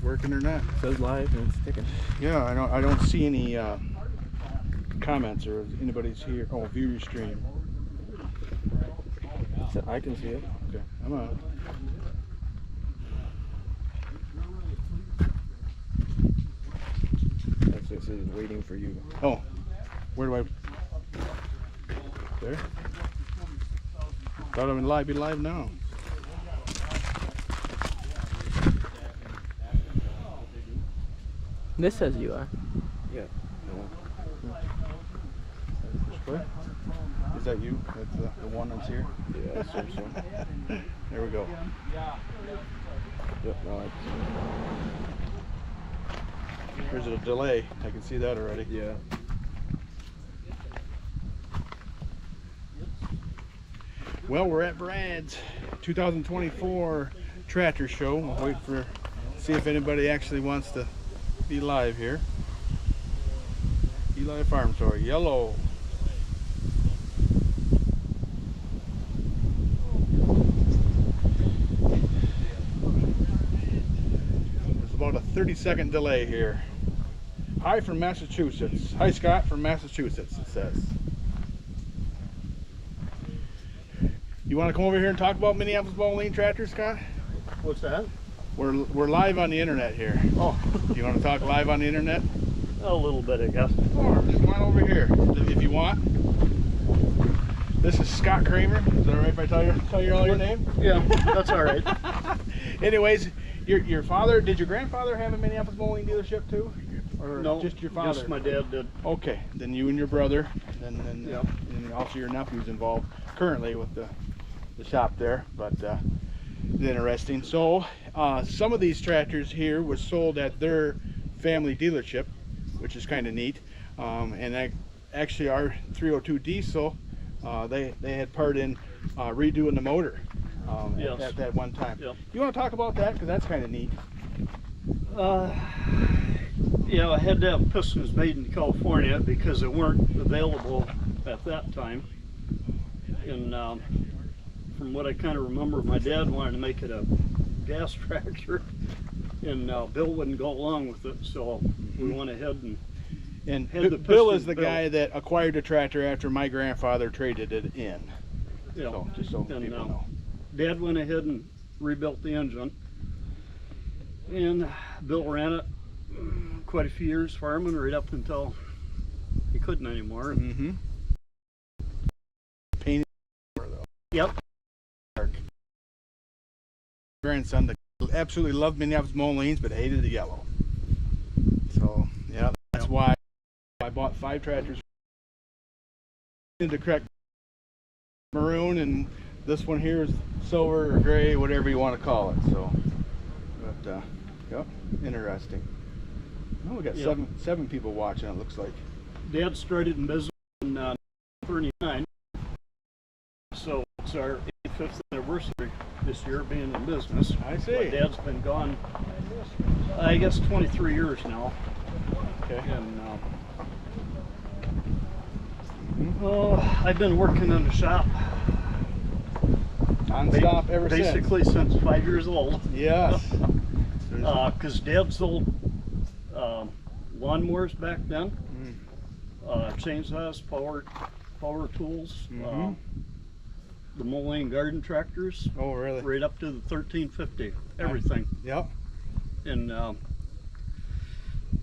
working or not. It says live and it's ticking. Yeah, I don't see any comments or anybody's here. Oh, view your stream. So I can see it. Okay, I'm on. Actually, it says waiting for you. Oh, where do I? There. Thought I would be live now. This says you are. Yeah. Which way? Is that you? That's the one that's here? Yeah, I assume so. There we go. Yep, no, There's a delay. I can see that already. yeah. Well, we're at Brad's 2024 tractor show. We'll wait for see if anybody actually wants to be live here. Eli Farm Store, yellow. There's about a 30-second delay here. Hi from Massachusetts. Hi Scott from Massachusetts, it says. You want to come over here and talk about Minneapolis Moline tractors, Scott? What's that? We're live on the internet here. Oh, You want to talk live on the internet? a little bit, I guess. Or just come on over here if you want. This is Scott Kramer. Is that all right if I tell you all your name? Yeah, that's all right. Anyways, your father, did your grandfather have a Minneapolis Moline dealership too? Or No, just your father? just my dad did. Okay, then you and your brother, and Yep. and also your nephew's involved currently with the shop there, but it's interesting. So some of these tractors here was sold at their family dealership, which is kind of neat. And actually our 302 diesel, they had part in redoing the motor Yes. at that one time. Yep. You want to talk about that, because that's kind of neat. Yeah, I had to have pistons made in California because they weren't available at that time. And from what I kind of remember, my dad wanted to make it a gas tractor, and Bill wouldn't go along with it, so we went ahead And had the Bill pistons is the built. guy that acquired the tractor after my grandfather traded it in. you know, So, just so and, people know. Dad went ahead and rebuilt the engine, and Bill ran it quite a few years farming right up until he couldn't anymore. Mm-hmm. Painted. Yep. Grandson that absolutely loved Minneapolis Molines but hated the yellow. So yeah, that's why I bought 5 tractors into correct maroon, and this one here is silver or gray, whatever you want to call it. So, but yep, interesting. Oh, we got Yep. seven people watching. It looks like. Dad started in business in 1939, so it's our 85th anniversary this year being in business. I see. But Dad's been gone, I guess, 23 years now. Okay. And oh, I've been working in the shop Non-stop ever since. basically since 5 years old. Yes. Because Dad sold lawnmowers back then, chainsaws, power tools, Mhm. the Moline garden tractors, Oh, really? right up to the 1350, everything. Yep. And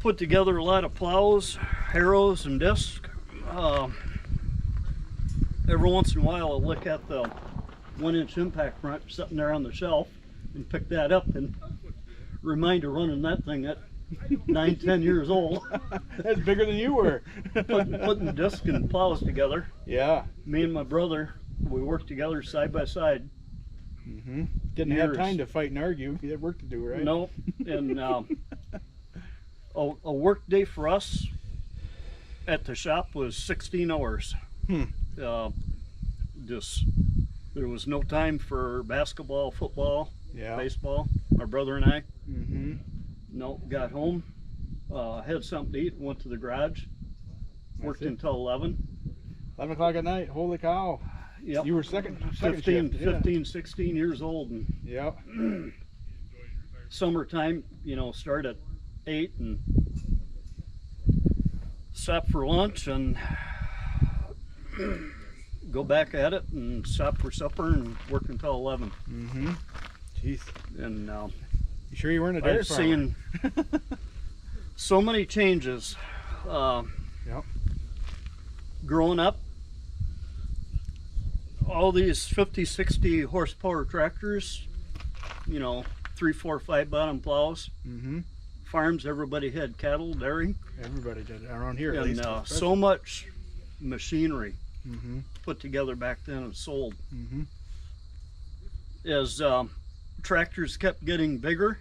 put together a lot of plows, harrows, and discs. Every once in a while I'll look at the 1-inch impact front sitting there on the shelf and pick that up and remind of running that thing at 9-10 years old. That's bigger than you were. putting disc and plows together. Yeah. Me and my brother, we worked together side by side. Mm-hmm. Didn't have Years. time to fight and argue. You had work to do, right? No, and a work day for us at the shop was 16 hours. Just there was no time for basketball, football, Yeah. baseball. My brother and I, Mm-hmm. no, got home, had something to eat, went to the garage, worked it. until 11. 11 o'clock at night. Holy cow. Yep. You were second 15, shift. Yeah. 15, 16 years old, and Yep. summertime, you know, start at 8 and stop for lunch and go back at it and stop for supper and work until 11. Mm-hmm. Jeez. And You sure you weren't a dairy I've farmer? seen so many changes. Yep. Growing up, all these 50, 60 horsepower tractors, you know, 3, 4, 5 bottom plows. Mm-hmm. Farms, everybody had cattle, dairy, Everybody did around here at and least. so much machinery Mm-hmm. put together back then and sold. Mm-hmm. As tractors kept getting bigger,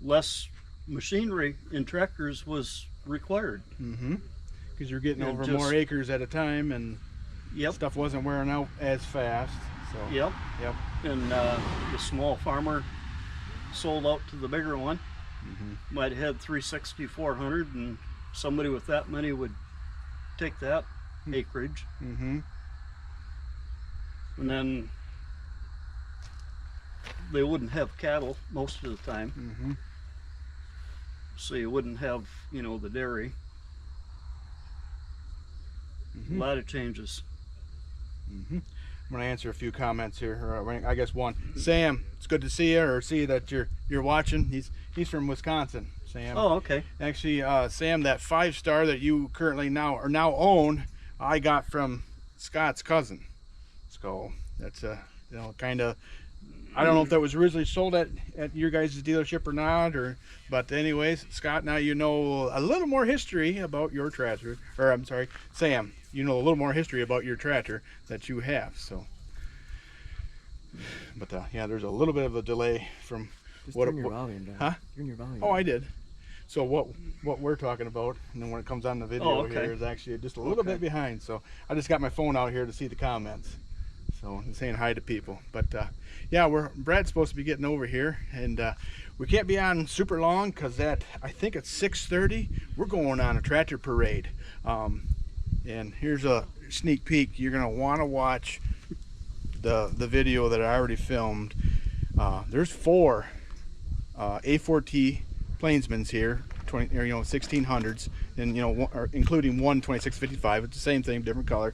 less machinery in tractors was required. Mm-hmm. Because you're getting And over just- more acres at a time, and Yep. stuff wasn't wearing out as fast. So. Yep. Yep. And the small farmer sold out to the bigger one. Mm-hmm. Might have had 360, 400, and somebody with that money would take that acreage. Mm-hmm. And then they wouldn't have cattle most of the time, Mm-hmm. so you wouldn't have, you know, the dairy. Mm-hmm. A lot of changes. Mm-hmm. I'm going to answer a few comments here. I guess one. Sam, it's good to see you, or see that you're watching. He's from Wisconsin, Sam. Oh, okay. Actually, Sam, that 5-star that you currently now own, I got from Scott's cousin. So that's you know, kind of. I don't know if that was originally sold at your guys' dealership or not, but anyways, Scott, now you know a little more history about your tractor, or I'm sorry, Sam, you know a little more history about your tractor that you have. So, but yeah, there's a little bit of a delay from Just what. turn your volume down. Huh? Turn your volume Oh, down. I did. So what we're talking about, and then when it comes on the video Oh, okay. here, is actually just a little Okay. bit behind. So I just got my phone out here to see the comments. So I'm saying hi to people. But yeah, Brad's supposed to be getting over here, and we can't be on super long because I think it's 6:30. We're going on a tractor parade, and here's a sneak peek. You're gonna want to watch the video that I already filmed. There's 4 A4T Plainsmans here, 1600s, and including one 2655. It's the same thing, different color.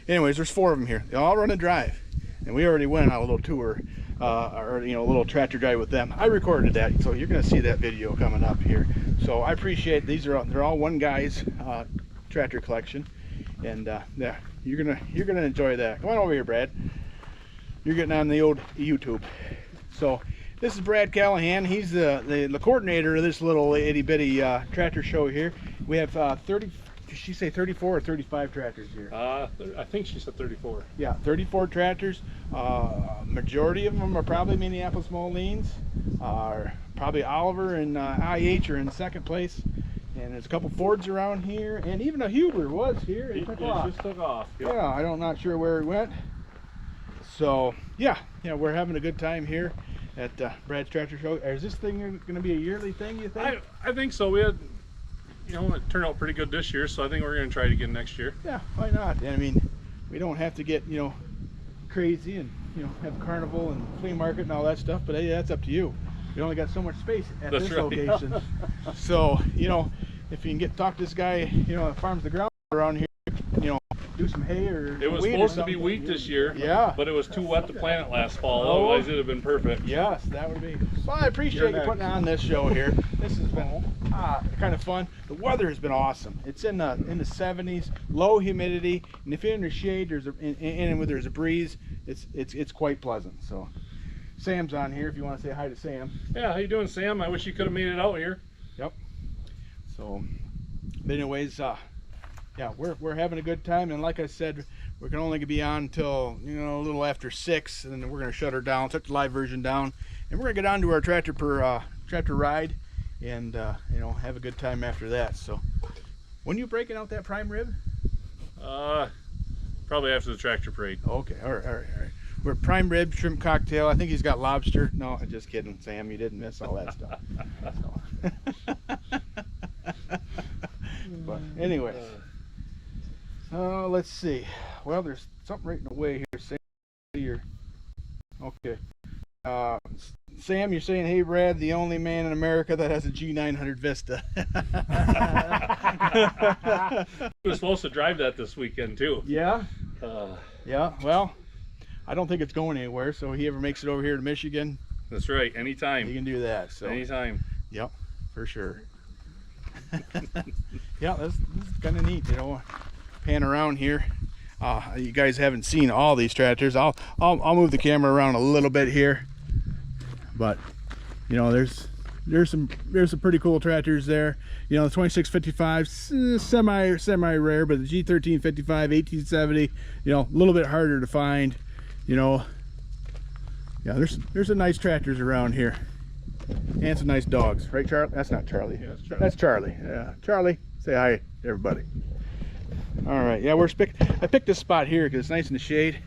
Anyways, there's 4 of them here. They all run a drive, and we already went on a little tour, or a little tractor drive with them. I recorded that, so you're going to see that video coming up here. So I appreciate they're all one guy's tractor collection, and yeah, you're gonna enjoy that. Come on over here, Brad. You're getting on the old YouTube. So this is Brad Callahan. He's the coordinator of this little itty bitty tractor show here. We have 30. Did she say 34 or 35 tractors here? I think she said 34. Yeah, 34 tractors. Majority of them are probably Minneapolis Molines. Probably Oliver and IH are in second place. And there's a couple Fords around here, and even a Huber was here. It took off. Just took off. Yep. Yeah, I'm not sure where it went. So yeah, we're having a good time here at Brad's Tractor Show. Is this thing going to be a yearly thing, you think? I think so. We had, it turned out pretty good this year, so I think we're going to try it again next year. Yeah, why not? I mean, we don't have to get crazy and have carnival and flea market and all that stuff, but hey, that's up to you. We only got so much space at That's this right. location. So if you can talk this guy that farms the ground around here, do some hay or It was wheat or supposed to be something. wheat this year, Yeah. but it was too wet to plant it last fall. Oh. Otherwise, it'd have been perfect. Yes, that would be. Well, I appreciate you putting on this show here. This has been kind of fun. The weather has been awesome. It's in the 70s, low humidity, and if you're in the shade, there's a breeze. It's quite pleasant. So, Sam's on here if you want to say hi to Sam. Yeah, how you doing, Sam? I wish you could have made it out here. Yep. So, but anyways, yeah, we're having a good time, and like I said, we're gonna only be on until a little after 6, and then we're gonna shut her down, shut the live version down, and we're gonna get on to our tractor ride, and have a good time after that. So, when you breaking out that prime rib? Probably after the tractor parade. Okay, all right. We're prime rib, shrimp cocktail. I think he's got lobster. No, I'm just kidding, Sam. You didn't miss all that stuff. But anyways. Let's see. Well, there's something right in the way here. Sam, okay. Sam, you're saying, hey Brad, the only man in America that has a G900 Vista. He was supposed to drive that this weekend too. Yeah? Uh, Yeah, well, I don't think it's going anywhere, so if he ever makes it over here to Michigan, that's right. he Anytime. can do that. So Anytime. yep, for sure. Yeah, this is kind of neat, you know, pan around here. You guys haven't seen all these tractors. I'll move the camera around a little bit here, but you know, there's some pretty cool tractors there. You know, the 2655 semi rare, but the G1355 1870, you know, a little bit harder to find. You know, yeah, there's some nice tractors around here. And some nice dogs, right, Charlie? That's not Charlie. Yeah, that's Charlie. That's Charlie. Yeah, Charlie, say hi to everybody. All right, yeah, I picked this spot here because it's nice in the shade.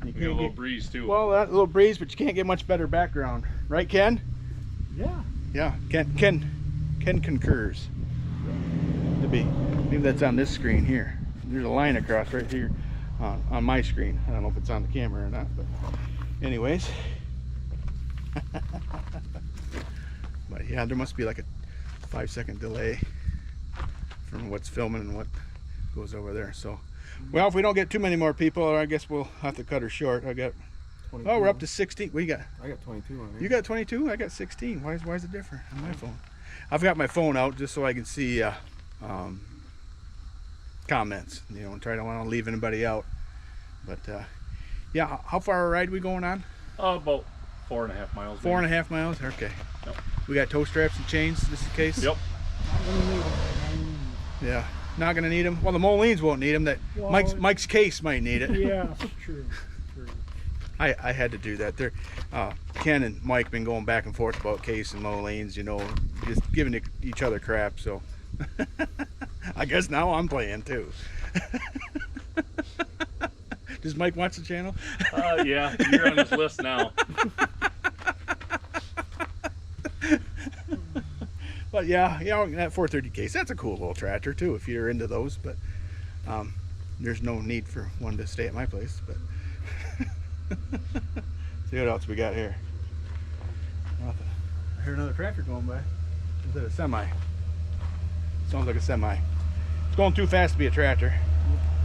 You We got a can't little get, breeze too. well, that little breeze, but you can't get much better background, right, Ken? Yeah. Yeah, Ken concurs. Maybe that's on this screen here. There's a line across right here on my screen. I don't know if it's on the camera or not, but anyways. But yeah, there must be like a 5-second delay from what's filming and what goes over there. So, well, if we don't get too many more people, I guess we'll have to cut her short. I got, 22. oh, we're up to 16. What you got? I got 22 on here. You got 22? I got 16. Why is it different on my phone? I've got my phone out just so I can see comments. You know, and try to want to leave anybody out. But yeah, how far a ride we going on? About 4.5 miles. 4.5 miles. Okay. Yep. We got tow straps and chains just in case. Yep. Yeah. Not gonna need them. Well, the Molines won't need them. That Well, Mike's case might need it. Yeah, true. I had to do that. There, Ken and Mike been going back and forth about Case and Molines, you know, just giving each other crap. So I guess now I'm playing too. Does Mike watch the channel? Yeah, you're on his list now. But yeah, you know, that 430 Case, that's a cool little tractor too if you're into those. But there's no need for one to stay at my place. But see what else we got here. Nothing. I heard another tractor going by. Is that a semi? Sounds like a semi. It's going too fast to be a tractor.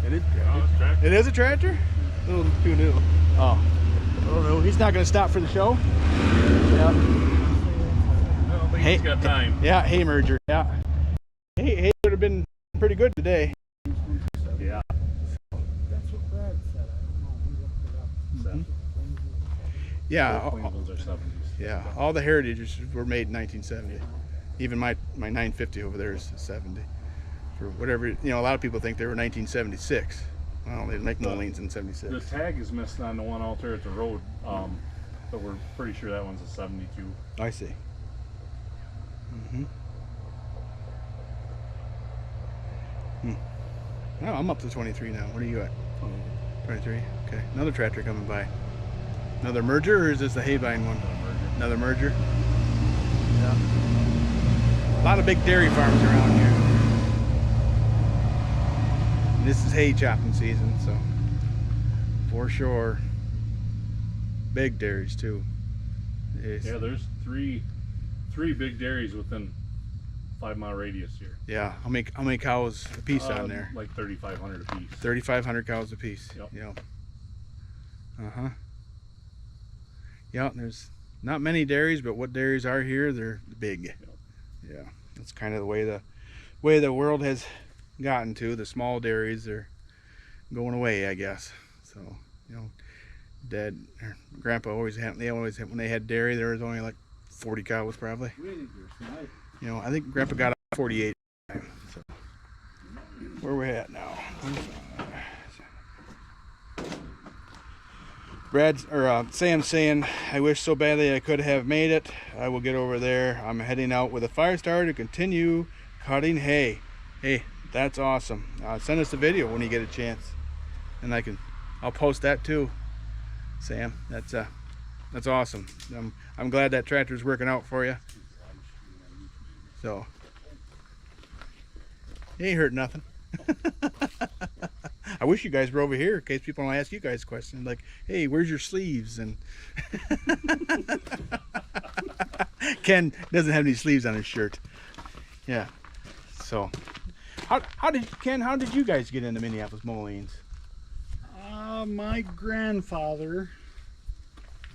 It is. Oh, it's tractor. It is a tractor? A little too new. Oh. Oh no, he's not going to stop for the show. Yeah. I don't think he's got time. Yeah, hay merger. Yeah. Hay would have been pretty good today. Yeah. That's what Brad said. I don't know. He looked it up. Yeah. Plainsmans are 70s. Yeah. All the heritages were made in 1970. Even my 950 over there is 70. For whatever, you know, a lot of people think they were 1976. Well, they didn't make Molines in 76. The tag is missing on the one out there at the road, but we're pretty sure that one's a 72. I see. No, I'm up to 23 now. What are you at? 23. Okay. Another tractor coming by. Another merger, or is this the Haybine one? Another merger. Yeah. A lot of big dairy farms around here. And this is hay chopping season, so for sure. Big dairies too. It's- Yeah, there's three big dairies within 5-mile radius here. Yeah, how many cows a piece on there? Like 3,500 a piece. 3,500 cows a piece. Yep. Yep. Yeah, there's not many dairies, but what dairies are here, they're big. Yep. Yeah, that's kind of the way the world has gotten to. The small dairies are going away, I guess. So, you know, Dad or Grandpa always had when they had dairy, there was only like 40 cows probably. You know, I think Grandpa got 48. So, where we're at now? Sam's saying, I wish so badly I could have made it. I will get over there. I'm heading out with a fire starter to continue cutting hay. Hey, that's awesome. Send us a video when you get a chance, and I'll post that too. Sam, that's awesome. I'm glad that tractor's working out for you. So, he ain't hurt nothing. I wish you guys were over here in case people want to ask you guys questions like, hey, where's your sleeves? And Ken doesn't have any sleeves on his shirt. Yeah. So, how did you guys get into Minneapolis Molines? My grandfather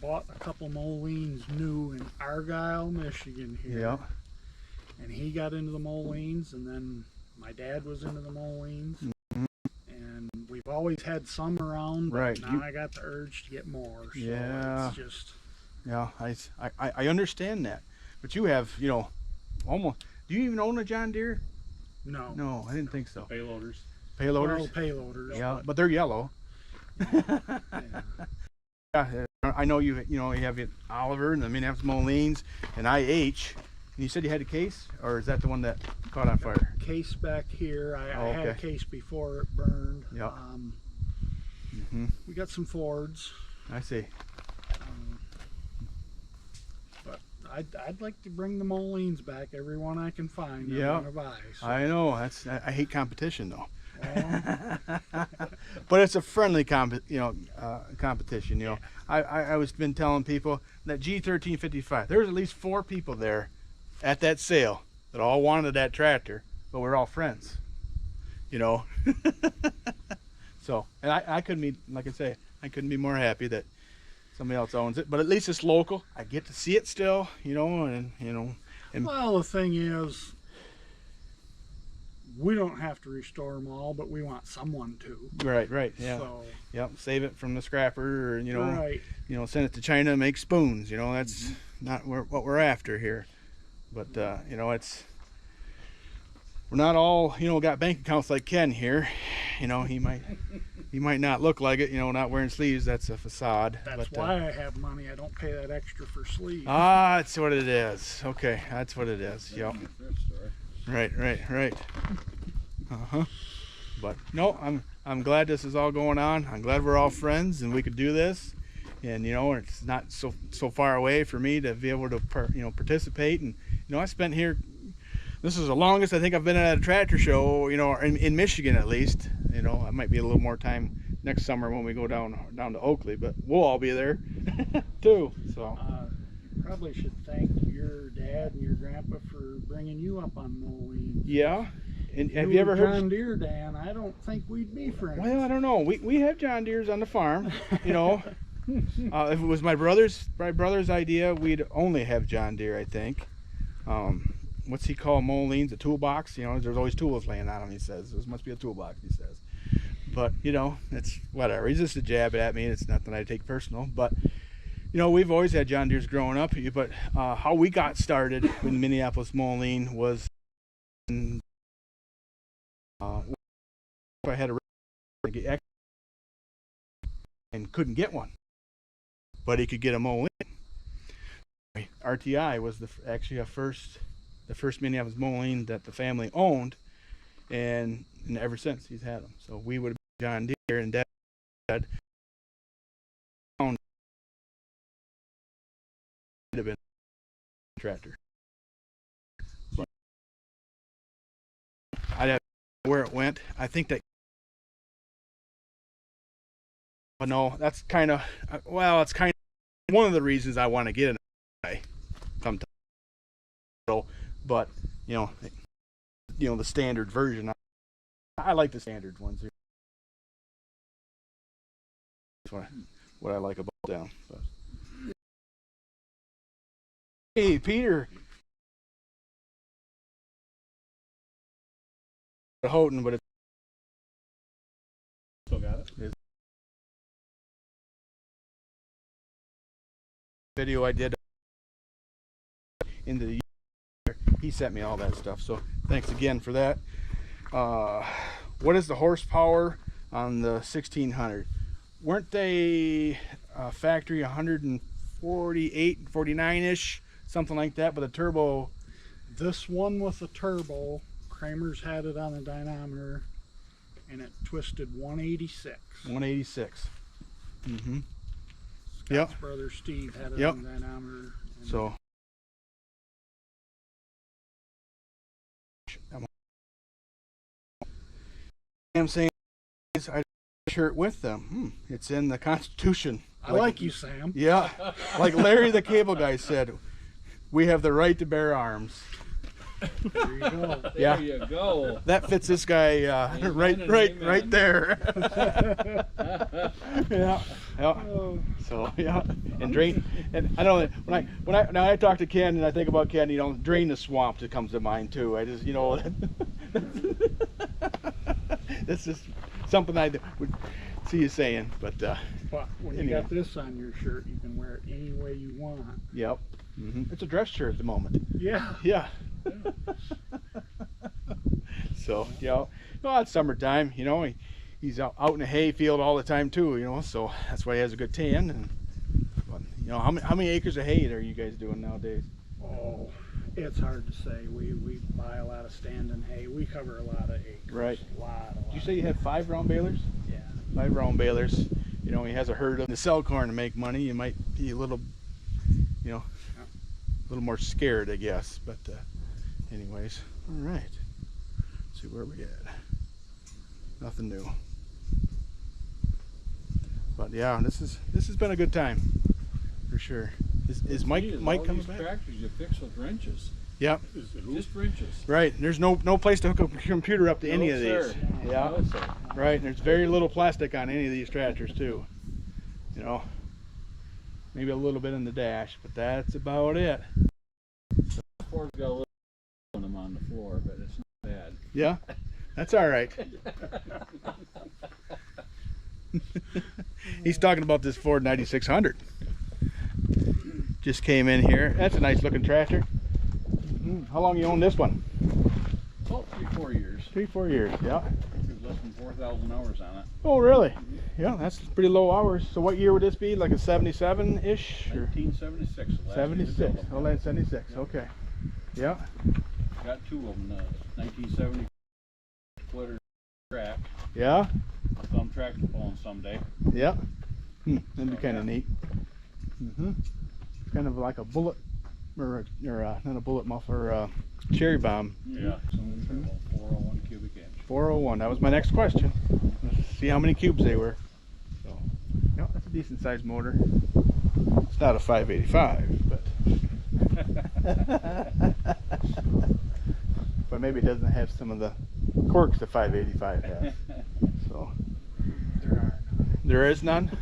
bought a couple Molines new in Argyle, Michigan here. Yeah. And he got into the Molines, and then my dad was into the Molines. Mm-hmm. And we've always had some around, but Right. now I got the urge to get more. So Yeah. it's just... Yeah, I understand that. But you have, you know, almost, do you even own a John Deere? No. No, I didn't think so. Payloaders. Payloaders? Well, payloaders. Yeah, but they're yellow. Yeah, I know you have Oliver and the Minneapolis Molines and IH. And you said you had a case, or is that the one that caught on fire? Case back here. I had a Okay. case before it burned. Yeah. We got some Fords. I see. But I'd like to bring the Molines back. Every one I can find, I'm Yeah. gonna buy. So, I know. I hate competition though. well, But it's a friendly competition. You know, I was been telling people that G1355. There was at least 4 people there at that sale that all wanted that tractor, but we're all friends. You know. So, and I couldn't be, like I say, I couldn't be more happy that somebody else owns it. But at least it's local. I get to see it still. You know, and well, the thing is, we don't have to restore them all, but we want someone to. right, yeah. So, Yep, save it from the scrapper, or right. Send it to China and make spoons. That's not what we're after here. But we're not all got bank accounts like Ken here. He might not look like it. Not wearing sleeves. That's a facade. That's why I have money. I don't pay that extra for sleeves. Ah, that's what it is. Okay, that's what it is. Yep. Right. But no, I'm glad this is all going on. I'm glad we're all friends and we could do this. And it's not so far away for me to be able to participate. And I spent here. This is the longest I think I've been at a tractor show. In Michigan at least. It might be a little more time next summer when we go down to Oakley, but we'll all be there too. So. Probably should thank your dad and your grandpa for bringing you up on Moline. Yeah. And have You you ever heard? John Deere, Dan? I don't think we'd be friends. Well, I don't know. We have John Deeres on the farm. If it was my brother's idea, we'd only have John Deere, I think. What's he call Molines? A toolbox. There's always tools laying on him. He says this must be a toolbox. He says, but it's whatever. He's just a jab at me. It's nothing I take personal. But we've always had John Deeres growing up. But how we got started with Minneapolis Moline was. I had a and couldn't get one, but he could get a Moline. RTI was actually the first Minneapolis Moline that the family owned, and ever since he's had them. So we would have been John Deere, and Dad would have been a tractor. But I don't know where it went. I think that. But no, that's kind of it's kind of one of the reasons I want to get an sometimes. But the standard version. I like the standard ones. That's what I like about them. But. Hey, Peter. Houghton, but it's Still got it. Video I did into the year. He sent me all that stuff, so thanks again for that. What is the horsepower on the 1600? Weren't they factory 148, 49-ish, something like that, but a turbo? This one with the turbo, Kramer's had it on the dynamometer, and it twisted 186. 186. Mm-hmm. Scott's brother Steve had it on the dynamometer. So. I'm saying I shirt with them. It's in the Constitution. I like you, Sam. Yeah, like Larry the Cable Guy said, we have the right to bear arms. There you go. Yeah. There you go. That fits this guy right amen. there. Yeah. So yeah, and drain. And I don't know when I talk to Ken and I think about Ken, drain the swamp that comes to mind too. I just that's just something I would see you saying. But But when you anyway. got this on your shirt, you can wear it any way you want. Yep. It's a dress shirt at the moment. Yeah. Yeah. So well, it's summertime. He's out in the hay field all the time too. So that's why he has a good tan. And but, how many acres of hay are you guys doing nowadays? Oh, it's hard to say. We buy a lot of standing hay. We cover a lot of acres. Right. A lot. Did you say you had 5 round balers? Yeah. 5 round balers. He has a herd of to sell corn to make money. You might be a little, a little more scared, I guess. But anyways, all right. Let's see where we at. Nothing new. But yeah, this has been a good time for sure. Is Mike coming back? Tractors you fix with wrenches. Yep. Just wrenches. Right. There's no place to hook a computer up to any No, of sir. these. No, Yeah. sir. Right. And there's very little plastic on any of these tractors too. Maybe a little bit in the dash, but that's about it. Ford's got a little on them on the floor, but it's not bad. Yeah. That's all right. He's talking about this Ford 9600. Just came in here. That's a nice looking tractor. How long you own this one? Oh, 3-4 years. 3-4 years. Yeah. There's less than 4,000 hours on it. Oh, really? Yeah, that's pretty low hours. So what year would this be? Like a 77-ish? 1976. the last 76. year they built Oh, them. that's 76. Okay. Yeah. Got 2 of them. 1970 splitter track. Yeah. Some tractor pulling someday. Yeah. That'd be So, kind of yeah. neat. Kind of like a bullet, or not a bullet muffler, cherry bomb. Yeah. Some 401 cubic inch. 401. That was my next question. Let's see how many cubes they were. So, yeah, that's a decent sized motor. It's not a 585, but but maybe it doesn't have some of the quirks the 585 has. So there is none.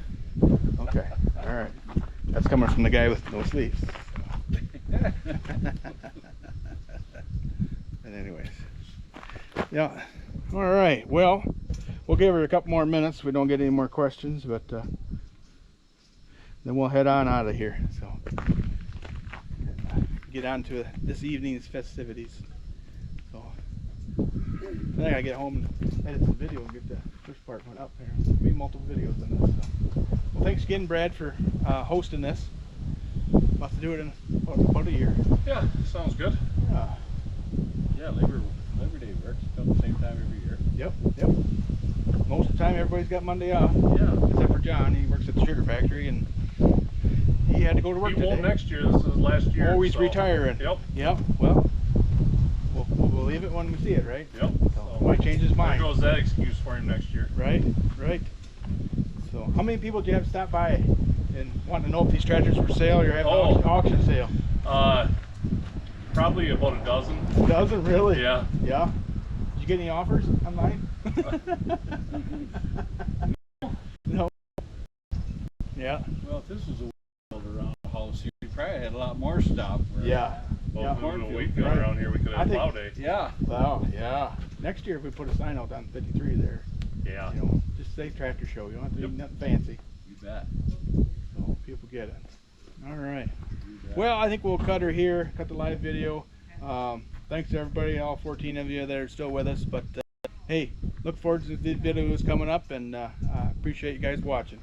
Okay. All right. That's coming from the guy with no sleeves. And anyways, yeah. All right. Well, we'll give her a couple more minutes if we don't get any more questions, but then we'll head on out of here. So get on to this evening's festivities. So I gotta get home and edit some video and get the first part one up there. There'll be multiple videos in this. So. Well, thanks again, Brad, for hosting this. About to do it in about a year. Yeah, sounds good. Yeah. Yeah, Labor Day works. It's about the same time every year. Yep. Most of the time, everybody's got Monday off. Yeah. Except for John. He works at the sugar factory, and he had to go to work He won't today. next year. This is last year. Oh, he's so. retiring. Yep. Yep. Well, we'll believe it when we see it, right? Yep. So, might change his There mind. goes that excuse for him next year. Right. So, how many people do you have stop by and want to know if these tractors are for sale or you're having an auction sale? Probably about a dozen. Doesn't really? Yeah. Yeah. Did you get any offers online? No. Yeah. Well, if this was a field around the house, you probably had a lot more stop. Where Yeah. Well, Yeah. if we were in a wheat field Right. around here, we could I have think- plow day. Yeah. Wow. Yeah. Next year, if we put a sign out on 53 there, Yeah. just say tractor show. You don't have to do Yep. nothing fancy. You bet. So people get it. All right. You bet. Well, I think we'll cut her here, cut the live video. Thanks to everybody, all 14 of you that are still with us. But hey, look forward to the videos coming up, and appreciate you guys watching.